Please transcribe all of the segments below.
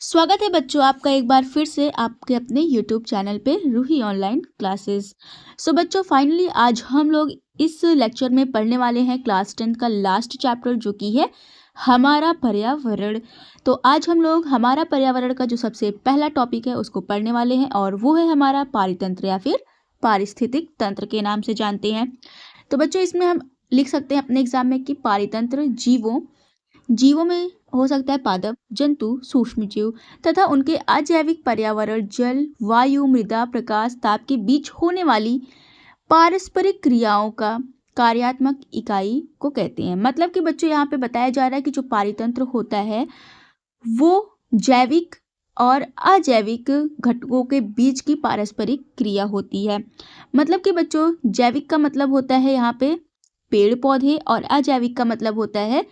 स्वागत है बच्चों आपका एक बार फिर से आपके अपने YouTube चैनल पे रूही ऑनलाइन क्लासेस। सो बच्चों फाइनली आज हम लोग इस लेक्चर में पढ़ने वाले हैं क्लास 10 का लास्ट चैप्टर जो कि है हमारा पर्यावरण। तो आज हम लोग हमारा पर्यावरण का जो सबसे पहला टॉपिक है उसको पढ़ने वाले हैं और वो है हमारा पारितंत्र या फिर पारिस्थितिक तंत्र के नाम से जानते हैं। तो बच्चों इसमें हम लिख सकते हैं अपने एग्जाम में कि पारितंत्र जीवों में हो सकता है पादप, जंतु, सूक्ष्मजीव तथा उनके अजैविक पर्यावरण जल, वायु, मृदा, प्रकाश, ताप के बीच होने वाली पारस्परिक क्रियाओं का कार्यात्मक इकाई को कहते हैं। मतलब कि बच्चों यहाँ पे बताया जा रहा है कि जो पारितंत्र होता है वो जैविक और अजैविक घटकों के बीच की पारस्परिक क्रिया होती है। मतलब कि बच्चों जैविक का मतलब होता है यहाँ पे पेड़ पौधे और अजैविक का मतलब होता है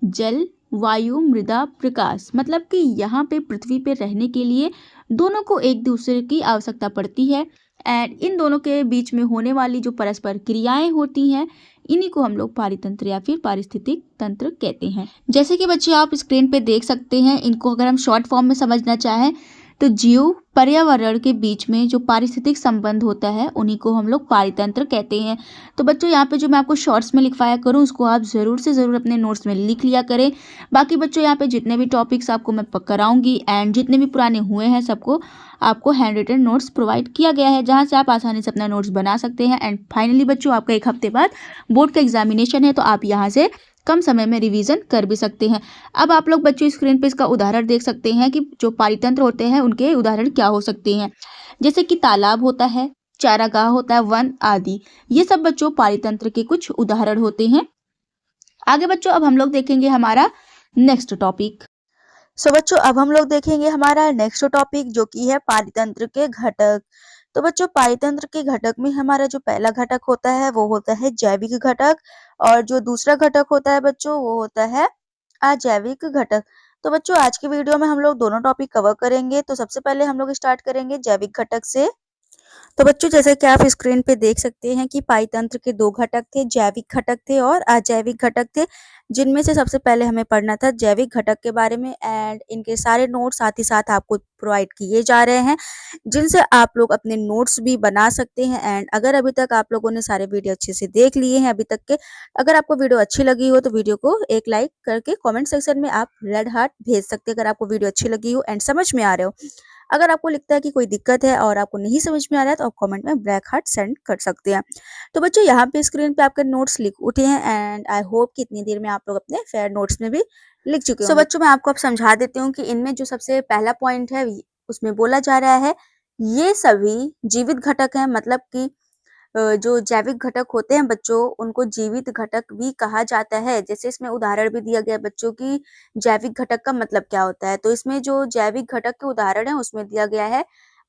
जल, वायु, मृदा, प्रकाश। मतलब कि यहाँ पे पृथ्वी पे रहने के लिए दोनों को एक दूसरे की आवश्यकता पड़ती है एंड इन दोनों के बीच में होने वाली जो परस्पर क्रियाएं होती हैं इन्हीं को हम लोग पारितंत्र या फिर पारिस्थितिक तंत्र कहते हैं। जैसे कि बच्चे आप स्क्रीन पे देख सकते हैं, इनको अगर हम शॉर्ट फॉर्म में समझना चाहें तो जीव पर्यावरण के बीच में जो पारिस्थितिक संबंध होता है उन्हीं को हम लोग पारितंत्र कहते हैं। तो बच्चों यहाँ पे जो मैं आपको शॉर्ट्स में लिखवाया करूँ उसको आप ज़रूर से ज़रूर अपने नोट्स में लिख लिया करें। बाकी बच्चों यहाँ पे जितने भी टॉपिक्स आपको मैं कराऊंगी एंड जितने भी पुराने हुए हैं सबको आपको हैंड रिटन नोट्स प्रोवाइड किया गया है जहाँ से आप आसानी से अपना नोट्स बना सकते हैं। एंड फाइनली बच्चों आपका एक हफ्ते बाद बोर्ड का एग्जामिनेशन है तो आप यहाँ से कम समय में रिवीजन कर भी सकते हैं। अब आप लोग बच्चों स्क्रीन पे इसका उदाहरण देख सकते हैं कि जो पारितंत्र होते हैं उनके उदाहरण क्या हो सकते हैं। जैसे कि तालाब होता है, चारागाह होता है, वन आदि। ये सब बच्चों पारितंत्र के कुछ उदाहरण होते हैं। आगे बच्चों अब हम लोग देखेंगे हमारा नेक्स्ट टॉपिक। सो बच्चों अब हम लोग देखेंगे हमारा नेक्स्ट टॉपिक जो कि है पारितंत्र के घटक। तो बच्चों पारितंत्र के घटक में हमारा जो पहला घटक होता है वो होता है जैविक घटक और जो दूसरा घटक होता है बच्चों वो होता है अजैविक घटक। तो बच्चों आज की वीडियो में हम लोग दोनों टॉपिक कवर करेंगे। तो सबसे पहले हम लोग स्टार्ट करेंगे जैविक घटक से। तो बच्चों जैसे कि आप स्क्रीन पे देख सकते हैं कि पारितंत्र के दो घटक थे, जैविक घटक थे और अजैविक घटक थे, जिनमें से सबसे पहले हमें पढ़ना था जैविक घटक के बारे में। एंड इनके सारे नोट्स साथ ही साथ आपको प्रोवाइड किए जा रहे हैं जिनसे आप लोग अपने नोट्स भी बना सकते हैं। एंड अगर अभी तक आप लोगों ने सारे वीडियो अच्छे से देख लिए हैं अभी तक के, अगर आपको वीडियो अच्छी लगी हो तो वीडियो को एक लाइक करके कॉमेंट सेक्शन में आप रेड हार्ट भेज सकते हैं अगर आपको वीडियो अच्छी लगी हो एंड समझ में आ रहे हो। अगर आपको लगता है कि कोई दिक्कत है और आपको नहीं समझ में आ रहा है तो आप कमेंट में ब्लैक हार्ट सेंड कर सकते हैं। तो बच्चों यहाँ पे स्क्रीन पे आपके नोट्स लिख उठे हैं एंड आई होप कि इतनी देर में आप लोग अपने फेयर नोट्स में भी लिख चुके होंगे। बच्चों मैं आपको अब समझा देती हूँ कि इनमें जो सबसे पहला पॉइंट है उसमें बोला जा रहा है ये सभी जीवित घटक हैं। मतलब कि जो जैविक घटक होते हैं बच्चों उनको जीवित घटक भी कहा जाता है। जैसे इसमें उदाहरण भी दिया गया है बच्चों की जैविक घटक का मतलब क्या होता है। तो इसमें जो जैविक घटक के उदाहरण है उसमें दिया गया है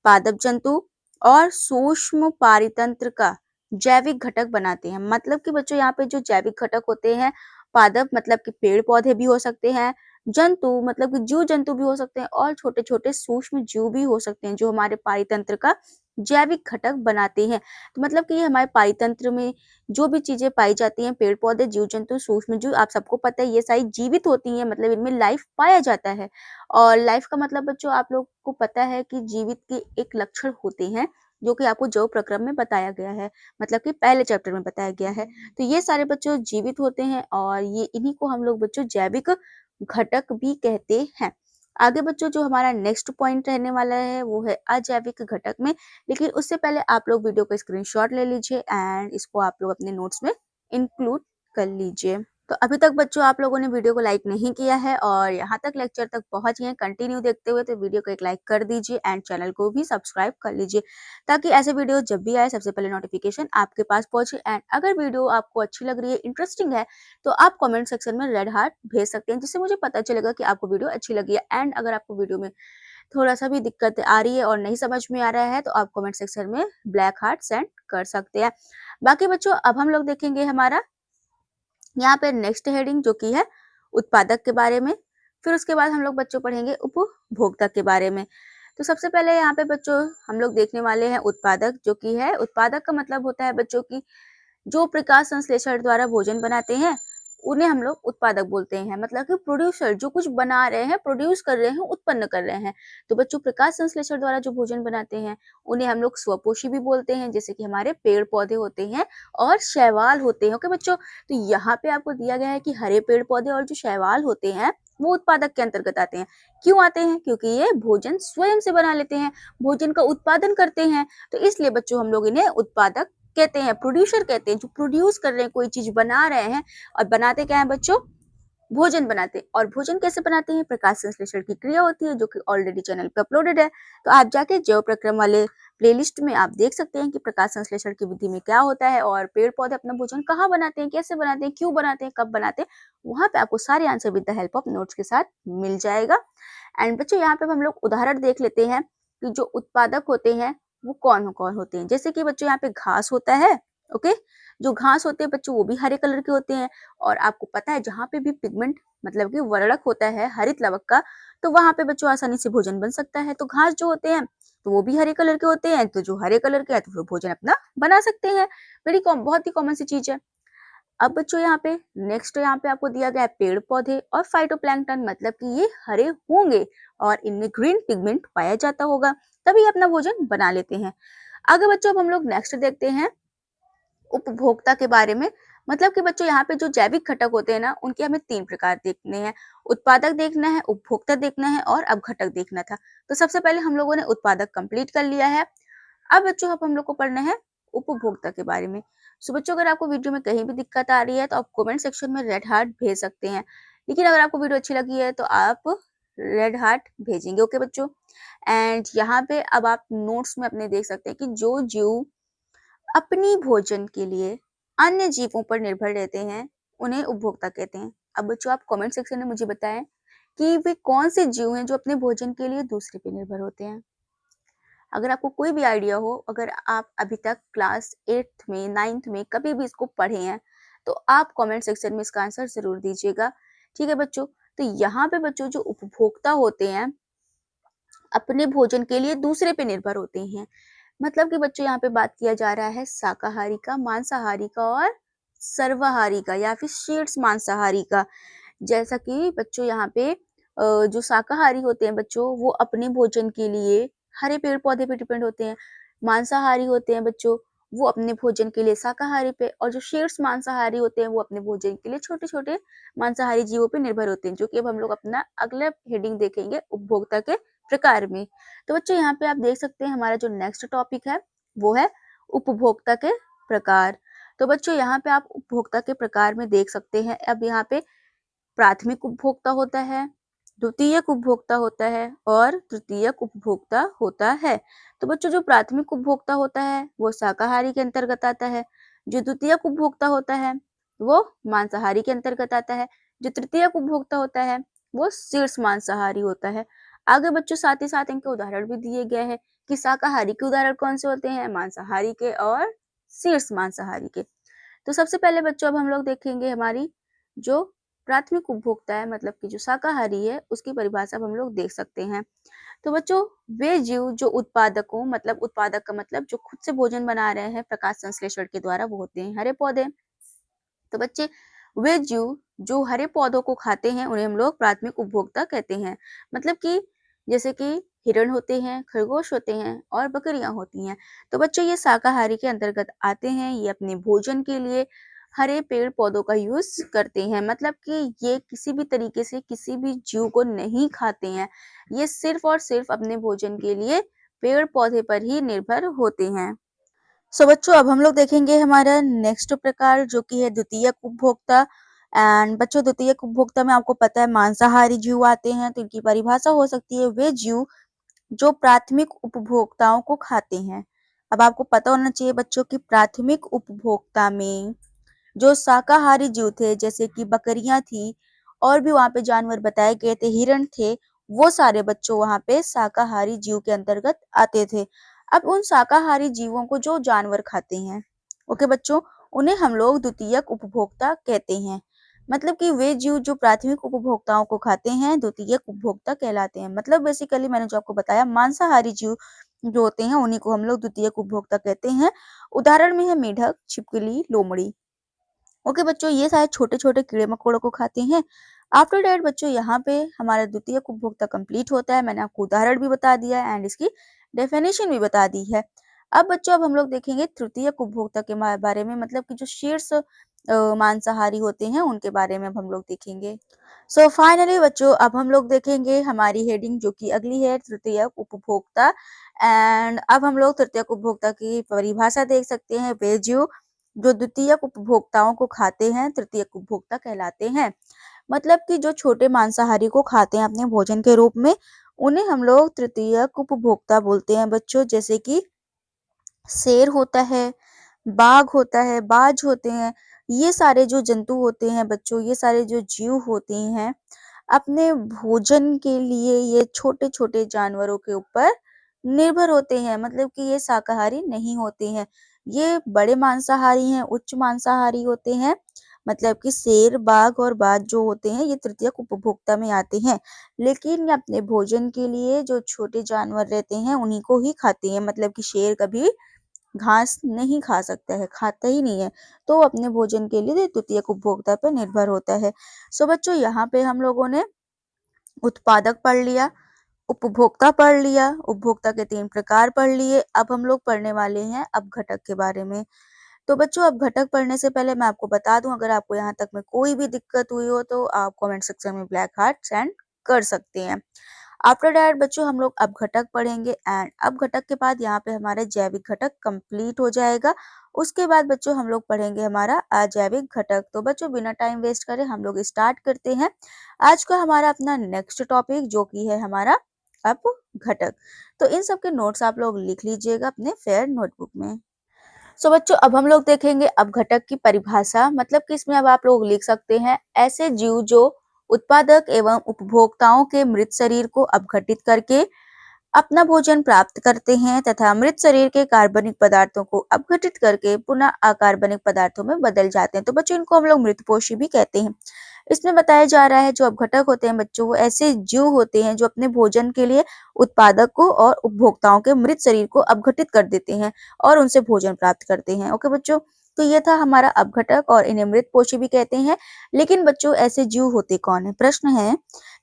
पादप जंतु और सूक्ष्म पारितंत्र का जैविक घटक बनाते हैं। मतलब कि बच्चों यहाँ पे जो जैविक घटक होते हैं पादप मतलब कि पेड़ पौधे भी हो सकते हैं, जंतु मतलब कि जीव जंतु भी हो सकते हैं और छोटे छोटे सूक्ष्म जीव भी हो सकते हैं जो हमारे पारितंत्र का जैविक घटक बनाते हैं। तो मतलब कि ये हमारे पारितंत्र में जो भी चीजें पाई जाती हैं पेड़ पौधे जीव जंतु सूक्ष्म जीव आप सबको पता है ये सारी जीवित होती हैं। मतलब इनमें लाइफ पाया जाता है और लाइफ का मतलब बच्चों आप लोग को पता है कि जीवित के एक लक्षण होते हैं जो कि आपको जैव प्रक्रम में बताया गया है, मतलब कि पहले चैप्टर में बताया गया है। तो ये सारे बच्चों जीवित होते हैं और ये इन्हीं को हम लोग बच्चों जैविक घटक भी कहते हैं। आगे बच्चों जो हमारा नेक्स्ट पॉइंट रहने वाला है वो है अजैविक घटक में। लेकिन उससे पहले आप लोग वीडियो का स्क्रीनशॉट ले लीजिए एंड इसको आप लोग अपने नोट्स में इंक्लूड कर लीजिए। तो अभी तक बच्चों आप लोगों ने वीडियो को लाइक नहीं किया है और यहाँ तक लेक्चर तक पहुंच गए कंटिन्यू देखते हुए तो वीडियो को एक लाइक कर दीजिए एंड चैनल को भी सब्सक्राइब कर लीजिए ताकि ऐसे वीडियो जब भी आए सबसे पहले नोटिफिकेशन आपके पास पहुंचे। एंड अगर वीडियो आपको अच्छी लग रही है, इंटरेस्टिंग है, तो आप कमेंट सेक्शन में रेड हार्ट भेज सकते हैं जिससे मुझे पता चलेगा कि आपको वीडियो अच्छी लगी है। एंड अगर आपको वीडियो में थोड़ा सा भी दिक्कत आ रही है और नहीं समझ में आ रहा है तो आप कमेंट सेक्शन में ब्लैक हार्ट सेंड कर सकते हैं। बाकी बच्चों अब हम लोग देखेंगे हमारा यहाँ पे नेक्स्ट हेडिंग जो कि है उत्पादक के बारे में। फिर उसके बाद हम लोग बच्चों पढ़ेंगे उपभोक्ता के बारे में। तो सबसे पहले यहाँ पे बच्चों हम लोग देखने वाले हैं उत्पादक जो कि है उत्पादक का मतलब होता है बच्चों की जो प्रकाश संश्लेषण द्वारा भोजन बनाते हैं उन्हें हम लोग उत्पादक बोलते हैं, मतलब कि प्रोड्यूसर जो कुछ बना रहे हैं, प्रोड्यूस कर रहे हैं, उत्पन्न कर रहे हैं। तो बच्चों प्रकाश संश्लेषण द्वारा जो भोजन बनाते हैं उन्हें हम लोग स्वपोषी भी बोलते हैं, जैसे कि हमारे पेड़ पौधे होते हैं और शैवाल होते हैं। ओके बच्चों, तो यहाँ पे आपको दिया गया है कि हरे पेड़ पौधे और जो शैवाल होते हैं वो उत्पादक के अंतर्गत आते हैं। क्यों आते हैं? क्योंकि ये भोजन स्वयं से बना लेते हैं, भोजन का उत्पादन करते हैं, तो इसलिए बच्चों हम लोग इन्हें उत्पादक कहते हैं, प्रोड्यूसर कहते हैं। जो प्रोड्यूस कर रहे हैं, कोई चीज बना रहे हैं, और बनाते क्या है बच्चों? भोजन बनाते हैं। और भोजन कैसे बनाते हैं? प्रकाश संश्लेषण की क्रिया होती है, जो कि ऑलरेडी चैनल पे अपलोडेड है। तो आप जाके जैव प्रक्रम वाले प्लेलिस्ट में आप देख सकते हैं कि प्रकाश संश्लेषण की विधि में क्या होता है और पेड़ पौधे अपना भोजन कहाँ बनाते हैं, कैसे बनाते हैं, क्यों बनाते हैं, कब बनाते हैं। वहां पे आपको सारे answer with the help of notes के साथ मिल जाएगा। एंड बच्चों यहाँ पे हम लोग उदाहरण देख लेते हैं कि जो उत्पादक होते हैं वो कौन होते हैं। जैसे कि बच्चों यहाँ पे घास होता है। ओके, जो घास होते हैं बच्चों वो भी हरे कलर के होते हैं। और आपको पता है जहाँ पे भी पिगमेंट मतलब कि वर्णक होता है हरित लवक का, तो वहां पे बच्चों आसानी से भोजन बन सकता है। तो घास जो होते हैं तो वो भी हरे कलर के होते हैं, तो जो हरे कलर के हैं तो वो भोजन अपना बना सकते हैं। बहुत ही कॉमन सी चीज है। अब बच्चों यहाँ पे नेक्स्ट यहाँ पे आपको दिया गया है पेड़ पौधे और फाइटोप्लैंक्टन, मतलब कि ये हरे होंगे और इनमें ग्रीन पिगमेंट पाया जाता होगा, तभी अपना भोजन बना लेते हैं। आगे बच्चों अब हम लोग नेक्स्ट देखते हैं उपभोक्ता के बारे में। मतलब कि बच्चों यहाँ पे जो जैविक घटक होते हैं ना, उनके हमें 3 प्रकार देखने हैं। उत्पादक देखना है, उपभोक्ता देखना है और अपघटक देखना था। तो सबसे पहले हम लोगों ने उत्पादक कंप्लीट कर लिया है। अब बच्चों अब हम लोग को पढ़ना है उपभोक्ता के बारे में। सो बच्चों अगर आपको वीडियो में कहीं भी दिक्कत आ रही है तो आप कमेंट सेक्शन में रेड हार्ट भेज सकते हैं। लेकिन अगर आपको वीडियो अच्छी लगी है तो आप रेड हार्ट भेजेंगे। ओके बच्चों, एंड यहाँ पे अब आप नोट्स में अपने देख सकते हैं कि जो जीव अपनी भोजन के लिए अन्य जीवों पर निर्भर रहते हैं उन्हें उपभोक्ता कहते हैं। अब बच्चों आप कमेंट सेक्शन में मुझे बताएं कि वे कौन से जीव हैं जो अपने भोजन के लिए दूसरे पे निर्भर होते हैं। अगर आपको कोई भी आइडिया हो, अगर आप अभी तक क्लास 8th में 9th में कभी भी इसको पढ़े हैं, तो आप कमेंट सेक्शन में इसका आंसर जरूर दीजिएगा। ठीक है बच्चों, तो यहाँ पे बच्चों जो उपभोक्ता होते हैं अपने भोजन के लिए दूसरे पे निर्भर होते हैं। मतलब कि बच्चों यहाँ पे बात किया जा रहा है शाकाहारी का, मांसाहारी का और सर्वाहारी का या फिर शीर्ष मांसाहारी का। जैसा कि बच्चों यहाँ पे जो शाकाहारी होते हैं बच्चों वो अपने भोजन के लिए हरे पेड़ पौधे पे डिपेंड होते हैं। मांसाहारी होते हैं बच्चों वो अपने भोजन के लिए शाकाहारी पे, और जो शीर्ष मांसाहारी होते हैं वो अपने भोजन के लिए छोटे छोटे मांसाहारी जीवों पे निर्भर होते हैं, जो कि अब हम लोग अपना अगला हेडिंग देखेंगे उपभोक्ता के प्रकार में। तो बच्चों यहाँ पे आप देख सकते हैं हमारा जो नेक्स्ट टॉपिक है वो है उपभोक्ता के प्रकार। तो बच्चों यहाँ पे आप उपभोक्ता के प्रकार में देख सकते हैं, अब यहाँ पे प्राथमिक उपभोक्ता होता है, द्वितीयक उपभोक्ता होता है और तृतीयक उपभोक्ता होता है। तो बच्चों जो प्राथमिक उपभोक्ता होता है वो शाकाहारी के अंतर्गत आता है, जो द्वितीयक उपभोक्ता होता है वो मांसाहारी के अंतर्गत आता है, जो तृतीयक उपभोक्ता होता है वो शीर्ष मांसाहारी होता है। आगे बच्चों साथ ही साथ इनके उदाहरण भी दिए गए हैं कि शाकाहारी के उदाहरण कौन से होते हैं, मांसाहारी के और शीर्ष मांसाहारी के। तो सबसे पहले बच्चों अब हम लोग देखेंगे हमारी जो प्राथमिक उपभोक्ता है, मतलब कि जो शाकाहारी है, उसकी परिभाषा अब हम लोग देख सकते हैं। तो बच्चों वे जीव जो उत्पादकों, मतलब उत्पादक का मतलब जो खुद से भोजन बना रहे हैं प्रकाश संश्लेषण के द्वारा, वो होते हैं हरे पौधे। तो बच्चे वे जीव जो हरे पौधों को खाते हैं उन्हें हम लोग प्राथमिक उपभोक्ता कहते हैं। मतलब कि जैसे कि हिरण होते हैं, खरगोश होते हैं और बकरियां होती हैं। तो बच्चों ये शाकाहारी के अंतर्गत आते हैं, ये अपने भोजन के लिए हरे पेड़ पौधों का यूज करते हैं। मतलब कि ये किसी भी तरीके से किसी भी जीव को नहीं खाते हैं, ये सिर्फ और सिर्फ अपने भोजन के लिए पेड़ पौधे पर ही निर्भर होते हैं। सो बच्चों अब हम लोग देखेंगे हमारा नेक्स्ट प्रकार जो कि है द्वितीयक उपभोक्ता। एंड बच्चों द्वितीयक उपभोक्ता में आपको पता है मांसाहारी जीव आते हैं, तो इनकी परिभाषा हो सकती है वे जीव जो प्राथमिक उपभोक्ताओं को खाते हैं। अब आपको पता होना चाहिए बच्चों की प्राथमिक उपभोक्ता में जो शाकाहारी जीव थे जैसे कि बकरियां थी और भी वहां पे जानवर बताए गए थे, हिरण थे, वो सारे बच्चों वहां पे शाकाहारी जीव के अंतर्गत आते थे। अब उन शाकाहारी जीवों को जो जानवर खाते हैं, ओके बच्चों, उन्हें हम लोग द्वितीयक उपभोक्ता कहते हैं। मतलब कि वे जीव जो प्राथमिक उपभोक्ताओं को खाते हैं द्वितीयक उपभोक्ता कहलाते हैं। मतलब बेसिकली मैंने जो आपको बताया मांसाहारी जीव जो होते हैं उन्हीं को हम लोग द्वितीयक उपभोक्ता कहते हैं। उदाहरण में है मेढक, छिपकली, लोमड़ी। ओके बच्चों, ये सारे छोटे-छोटे कीड़े-मकोड़ों को खाते हैं। आफ्टर दैट बच्चों यहाँ पे हमारा द्वितीयक उपभोक्ता कंप्लीट होता है। मैंने आपको उदाहरण भी बता दिया है एंड इसकी डेफिनेशन भी बता दी है। अब बच्चों अब हम लोग देखेंगे तृतीयक उपभोक्ता के बारे में, मतलब कि जो शीर्ष मांसाहारी होते हैं उनके बारे में अब हम लोग देखेंगे। सो फाइनली बच्चों अब हम लोग देखेंगे हमारी हेडिंग जो कि अगली है, तृतीयक उपभोक्ता। एंड अब हम लोग तृतीयक उपभोक्ता की परिभाषा देख सकते हैं। वे जीव जो द्वितीयक उपभोक्ताओं को खाते हैं तृतीयक उपभोक्ता कहलाते हैं। मतलब कि जो छोटे मांसाहारी को खाते हैं अपने भोजन के रूप में, उन्हें हम लोग तृतीयक उपभोक्ता बोलते हैं बच्चों। जैसे कि शेर होता है, बाघ होता है, बाज होते हैं, ये सारे जो जंतु होते हैं बच्चों, ये सारे जो जीव होते हैं, अपने भोजन के लिए ये छोटे-छोटे जानवरों के ऊपर निर्भर होते हैं। मतलब कि ये शाकाहारी नहीं होते हैं। ये बड़े मांसाहारी हैं, उच्च मांसाहारी होते हैं। मतलब कि शेर, बाघ और बाज जो होते हैं ये तृतीयक उपभोक्ता में आते हैं। लेकिन ये अपने भोजन के लिए जो छोटे जानवर रहते हैं उन्हीं को ही खाते हैं। मतलब कि शेर कभी घास नहीं खा सकता है, खाता ही नहीं है, तो वो अपने भोजन के लिए तृतीयक उपभोक्ता पर निर्भर होता है। सो बच्चों यहाँ पे हम लोगों ने उत्पादक पढ़ लिया, उपभोक्ता पढ़ लिया, उपभोक्ता के 3 प्रकार पढ़ लिए। अब हम लोग पढ़ने वाले हैं अपघटक के बारे में। तो बच्चों अपघटक पढ़ने से पहले मैं आपको बता दूं, अगर आपको यहाँ तक में कोई भी दिक्कत हुई हो तो आप कमेंट सेक्शन में ब्लैक हार्ट सेंड कर सकते हैं। आफ्टर दैट बच्चों हम लोग अपघटक पढ़ेंगे एंड अपघटक के बाद यहाँ पे हमारा जैविक घटक कंप्लीट हो जाएगा। उसके बाद बच्चों हम लोग पढ़ेंगे हमारा अजैविक घटक। तो बच्चों बिना टाइम वेस्ट करे हम लोग स्टार्ट करते हैं आज का हमारा अपना नेक्स्ट टॉपिक, जो कि है हमारा अपघटक। तो इन सब के नोट्स आप लोग लिख लीजिएगा अपने फेयर नोटबुक में। सो बच्चों अब हम लोग देखेंगे अपघटक की परिभाषा। मतलब कि इसमें अब आप लोग लिख सकते हैं, ऐसे जीव जो उत्पादक एवं उपभोक्ताओं के मृत शरीर को अपघटित करके अपना भोजन प्राप्त करते हैं तथा मृत शरीर के कार्बनिक पदार्थों को अपघटित करके पुनः अकार्बनिक पदार्थों में बदल जाते हैं। तो बच्चों इनको हम लोग मृतपोषी भी कहते हैं। इसमें बताया जा रहा है जो अपघटक होते हैं बच्चों, वो ऐसे जीव होते हैं जो अपने भोजन के लिए उत्पादक को और उपभोक्ताओं के मृत शरीर को अपघटित कर देते हैं और उनसे भोजन प्राप्त करते हैं। ओके बच्चों, तो ये था हमारा अपघटक और इन्हें मृतपोषी भी कहते हैं। लेकिन बच्चों ऐसे जीव होते कौन है? प्रश्न है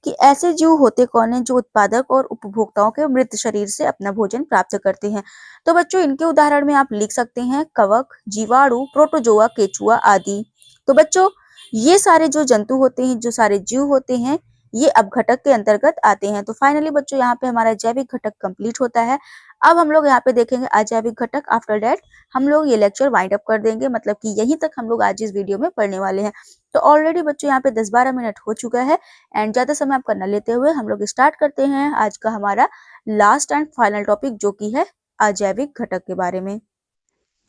कि ऐसे जीव होते कौन है जो उत्पादक और उपभोक्ताओं के मृत शरीर से अपना भोजन प्राप्त करते हैं? तो बच्चों इनके उदाहरण में आप लिख सकते हैं कवक, जीवाणु, प्रोटोजोआ, केचुआ आदि। तो बच्चों ये सारे जो जंतु होते हैं, जो सारे जीव होते हैं, ये अपघटक के अंतर्गत आते हैं। तो फाइनली बच्चों यहाँ पे हमारा जैविक घटक कंप्लीट होता है। अब हम लोग यहाँ पे देखेंगे अजैविक घटक। आफ्टर दैट हम लोग ये लेक्चर वाइंड अप कर देंगे। मतलब कि यहीं तक हम लोग आज इस वीडियो में पढ़ने वाले हैं। तो ऑलरेडी बच्चों यहाँ पे 10-12 मिनट हो चुका है एंड ज्यादा समय आपका न लेते हुए हम लोग स्टार्ट करते हैं आज का हमारा लास्ट एंड फाइनल टॉपिक, जो कि है अजैविक घटक के बारे में।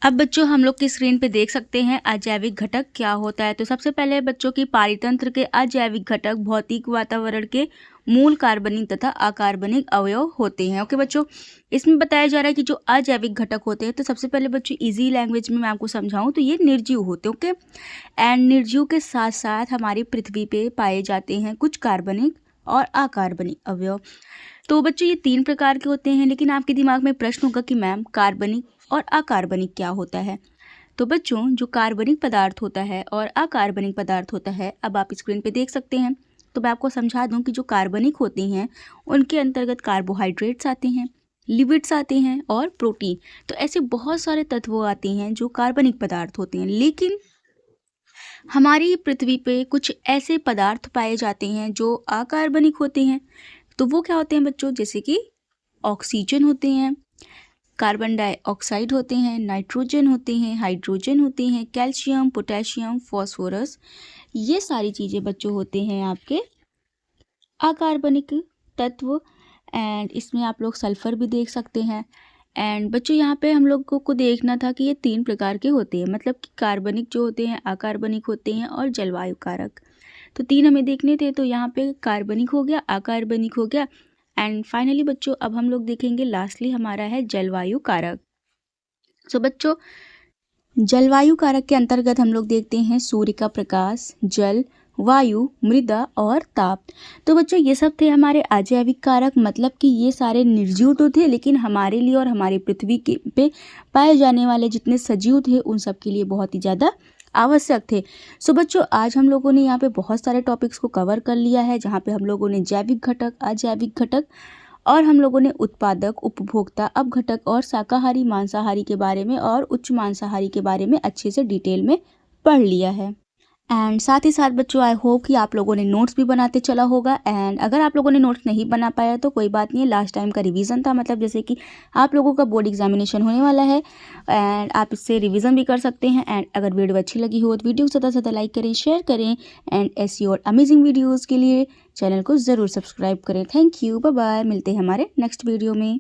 अब बच्चों हम लोग की स्क्रीन पे देख सकते हैं अजैविक घटक क्या होता है। तो सबसे पहले बच्चों की पारितंत्र के अजैविक घटक भौतिक वातावरण के मूल कार्बनिक तथा अकार्बनिक अवयव होते हैं। ओके बच्चों, इसमें बताया जा रहा है कि जो अजैविक घटक होते हैं, तो सबसे पहले बच्चों इजी लैंग्वेज में मैं आपको समझाऊं तो ये निर्जीव होते हैं। ओके, एंड निर्जीव के साथ साथ हमारी पृथ्वी पे पाए जाते हैं कुछ कार्बनिक और अकार्बनिक अवयव। तो बच्चों ये 3 प्रकार के होते हैं। लेकिन आपके दिमाग में प्रश्न होगा कि मैम कार्बनिक और अकार्बनिक क्या होता है? तो बच्चों जो कार्बनिक पदार्थ होता है और अकार्बनिक पदार्थ होता है, अब आप स्क्रीन पे देख सकते हैं। तो मैं आपको समझा दूं कि जो कार्बनिक होती हैं उनके अंतर्गत कार्बोहाइड्रेट्स आते हैं, लिपिड्स आते हैं और प्रोटीन। तो ऐसे बहुत सारे तत्व आते हैं जो कार्बनिक पदार्थ होते हैं। लेकिन हमारी पृथ्वी पे कुछ ऐसे पदार्थ पाए जाते हैं जो अकार्बनिक होते हैं। तो वो क्या होते हैं बच्चों? जैसे कि ऑक्सीजन होते हैं, कार्बन डाइऑक्साइड होते हैं, नाइट्रोजन होते हैं, हाइड्रोजन होते हैं, कैल्शियम, पोटेशियम, फॉस्फोरस, ये सारी चीज़ें बच्चों होते हैं आपके अकार्बनिक तत्व। एंड इसमें आप लोग सल्फर भी देख सकते हैं। एंड बच्चों यहाँ पे हम लोगों को देखना था कि ये 3 प्रकार के होते हैं। मतलब कि कार्बनिक जो होते हैं, अकार्बनिक होते हैं और जलवायु कारक। तो 3 हमें देखने थे। तो यहाँ पे कार्बनिक हो गया, अकार्बनिक हो गया एंड फाइनली बच्चों अब हम लोग देखेंगे लास्टली हमारा है जलवायु कारक। सो बच्चों जलवायु कारक के अंतर्गत हम लोग देखते हैं सूर्य का प्रकाश, जल, वायु, मृदा और ताप। तो बच्चों ये सब थे हमारे अजैविक कारक। मतलब कि ये सारे निर्जीव तो थे, लेकिन हमारे लिए और हमारी पृथ्वी के पे पाए जाने वाले जितने सजीव थे उन सब के लिए बहुत ही ज़्यादा आवश्यक थे। सो बच्चों आज हम लोगों ने यहाँ पे बहुत सारे टॉपिक्स को कवर कर लिया है, जहाँ पे हम लोगों ने जैविक घटक, अजैविक घटक और हम लोगों ने उत्पादक, उपभोक्ता, अपघटक और शाकाहारी मांसाहारी के बारे में और उच्च मांसाहारी के बारे में अच्छे से डिटेल में पढ़ लिया है। एंड साथ ही साथ बच्चों आई होप कि आप लोगों ने नोट्स भी बनाते चला होगा। एंड अगर आप लोगों ने नोट्स नहीं बना पाया तो कोई बात नहीं है, लास्ट टाइम का रिवीजन था, मतलब जैसे कि आप लोगों का बोर्ड एग्जामिनेशन होने वाला है एंड आप इससे रिवीजन भी कर सकते हैं। एंड अगर वीडियो अच्छी लगी हो तो वीडियो को ज़्यादा से ज़्यादा लाइक करें, शेयर करें एंड ऐसी और अमेजिंग वीडियोज़ के लिए चैनल को ज़रूर सब्सक्राइब करें। थैंक यू, बाय बाय, मिलते हैं हमारे नेक्स्ट वीडियो में।